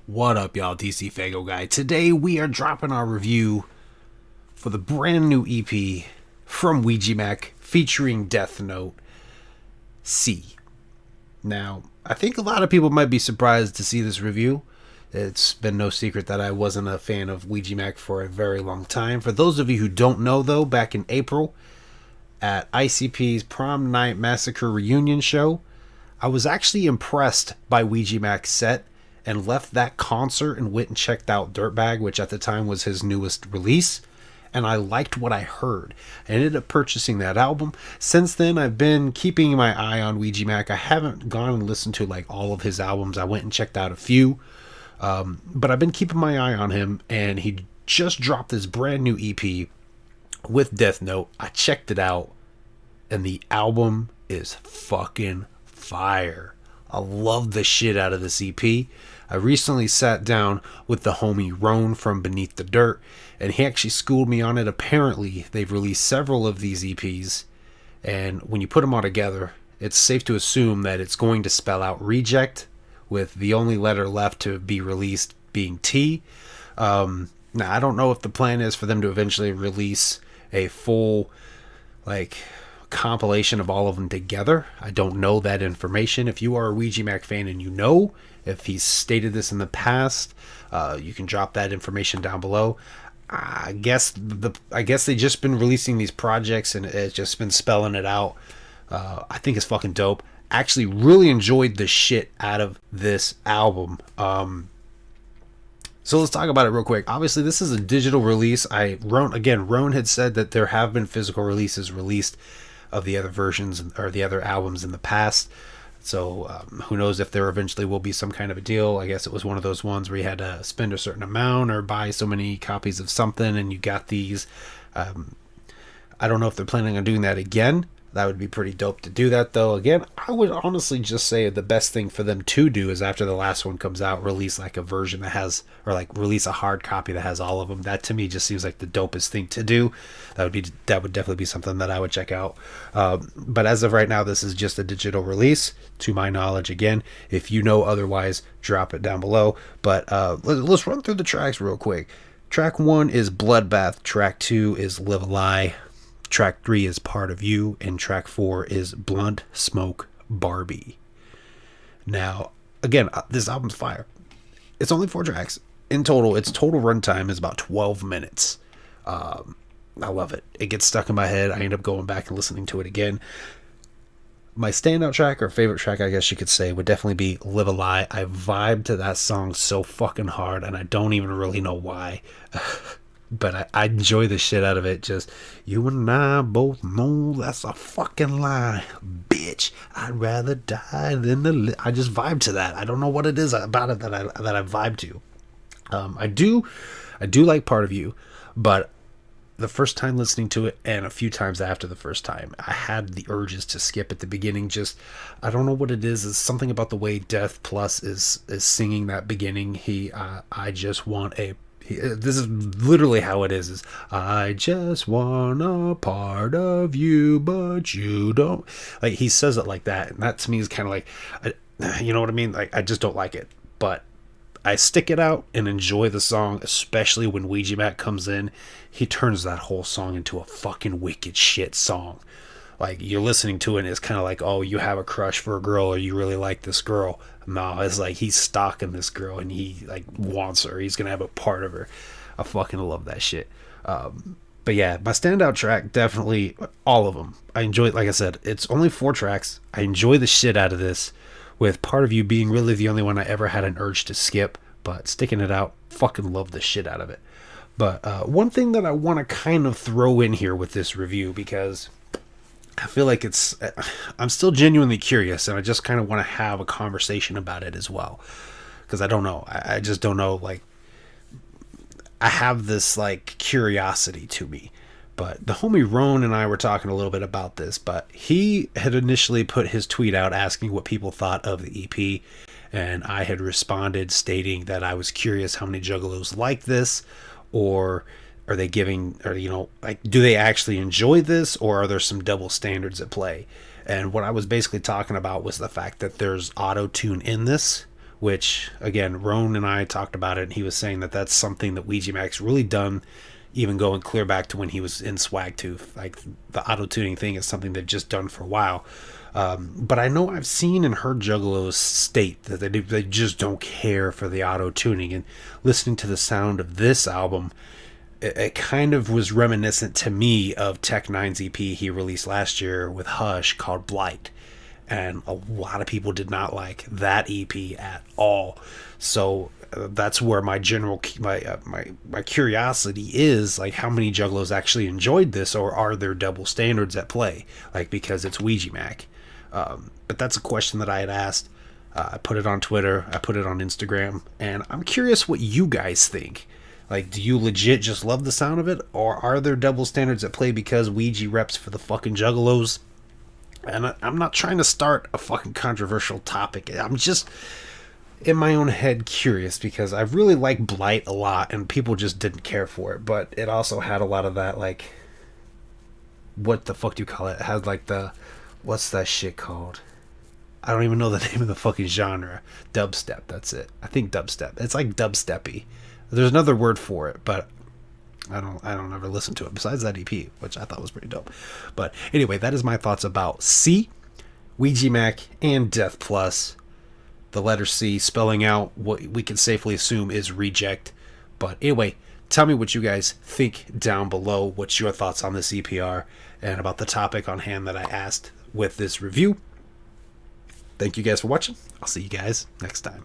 What up, y'all? DCFAYGOGUY. Today we are dropping our review for the brand new EP from Ouija Macc featuring Death Note C. Now, I think a lot of people might be surprised to see this review. It's been no secret that I wasn't a fan of Ouija Macc for a very long time. For those of you who don't know, though, back in April at ICP's Prom Night Massacre reunion show, I was actually impressed by Ouija Macc's set and left that concert and went and checked out Dirtbag, which at the time was his newest release, and I liked what I heard. I ended up purchasing that album. Since then, I've been keeping my eye on Ouija Macc. I haven't gone and listened to like all of his albums. I went and checked out a few, but I've been keeping my eye on him, and he just dropped this brand new EP with Death Note. I checked it out, and the album is fucking fire. I love the shit out of this EP. I recently sat down with the homie Roan from Beneath the Dirt, and he actually schooled me on it. Apparently, they've released several of these EPs, and when you put them all together, it's safe to assume that it's going to spell out reject, with the only letter left to be released being T. Now, I don't know if the plan is for them to eventually release a full, compilation of all of them together. I don't know that information. If you are a Ouija Macc fan and you know if he's stated this in the past, you can drop that information down below. I guess they just been releasing these projects and it's just been spelling it out. I think it's fucking dope. Actually really enjoyed the shit out of this album. So let's talk about it real quick. Obviously, this is a digital release. Roan had said that there have been physical releases released of the other versions or the other albums in the past. So who knows if there eventually will be some kind of a deal. I guess it was one of those ones where you had to spend a certain amount or buy so many copies of something and you got these. I don't know if they're planning on doing that again. That would be pretty dope to do that, though. Again, I would honestly just say the best thing for them to do is after the last one comes out, release like a version that has, or like release a hard copy that has all of them. That to me just seems like the dopest thing to do. That would definitely be something that I would check out. But as of right now, this is just a digital release, to my knowledge. Again, if you know otherwise, drop it down below. But let's run through the tracks real quick. Track 1 is Bloodbath. Track 2 is Live a Lie. Track 3 is Part of You, and track 4 is Blunt Smoke Barbie. Now, again, this album's fire. It's only 4 tracks in total. Its total runtime is about 12 minutes. I love it. It gets stuck in my head. I end up going back and listening to it again. My standout track, or favorite track, I guess you could say, would definitely be Live a Lie. I vibe to that song so fucking hard, and I don't even really know why. But I enjoy the shit out of it. Just, you and I both know that's a fucking lie, bitch. I'd rather die than to live. I just vibe to that. I don't know what it is about it that I vibe to. I do like Part of You, but the first time listening to it and a few times after the first time, I had the urges to skip at the beginning. Just, I don't know what it is. It's something about the way Death Plus is singing that beginning. I just want a. This is literally how it is. I just want a part of you, but you don't. Like, he says it like that, and that to me is kind of like, you know what I mean? Like, I just don't like it. But I stick it out and enjoy the song, especially when Ouija Macc comes in. He turns that whole song into a fucking wicked shit song. Like, you're listening to it and it's kind of like, oh, you have a crush for a girl or you really like this girl. No, it's like he's stalking this girl and he like wants her. He's gonna have a part of her. I fucking love that shit. But yeah, my standout track, definitely all of them. I enjoy it. Like I said, it's only 4 tracks. I enjoy the shit out of this, with Part of You being really the only one I ever had an urge to skip. But sticking it out, fucking love the shit out of it. But one thing that I want to kind of throw in here with this review, because I feel like I'm still genuinely curious, and I just kind of want to have a conversation about it as well. Because I don't know. I just don't know. Like, I have this, like, curiosity to me. But the homie Roan and I were talking a little bit about this, but he had initially put his tweet out asking what people thought of the EP, and I had responded stating that I was curious how many juggalos like this, or are they giving, or, you know, like, do they actually enjoy this, or are there some double standards at play? And what I was basically talking about was the fact that there's auto-tune in this, which, again, Roan and I talked about it, and he was saying that that's something that Ouija Macc's really done, even going clear back to when he was in Swagtooth. Like, the auto-tuning thing is something they've just done for a while. But I know I've seen and heard juggalos state that they just don't care for the auto-tuning, and listening to the sound of this album, it kind of was reminiscent to me of Tech Nine's EP he released last year with Hush called Blight. And a lot of people did not like that EP at all. So that's where my general my curiosity is, like, how many juggalos actually enjoyed this, or are there double standards at play, like, because it's Ouija Macc. But that's a question that I had asked. I put it on Twitter, I put it on Instagram, and I'm curious what you guys think. Like, do you legit just love the sound of it, or are there double standards at play because Ouija reps for the fucking juggalos? And I'm not trying to start a fucking controversial topic. I'm just, in my own head, curious, because I really like Blight a lot, and people just didn't care for it. But it also had a lot of that, like, what the fuck do you call it? It had, like, what's that shit called? I don't even know the name of the fucking genre. Dubstep, that's it. I think dubstep. It's like dubsteppy. There's another word for it, but I don't ever listen to it besides that EP, which I thought was pretty dope. But anyway, that is my thoughts about C, Ouija Macc, and Death Plus. The letter C spelling out what we can safely assume is reject. But anyway, tell me what you guys think down below. What's your thoughts on this EPR and about the topic on hand that I asked with this review. Thank you guys for watching. I'll see you guys next time.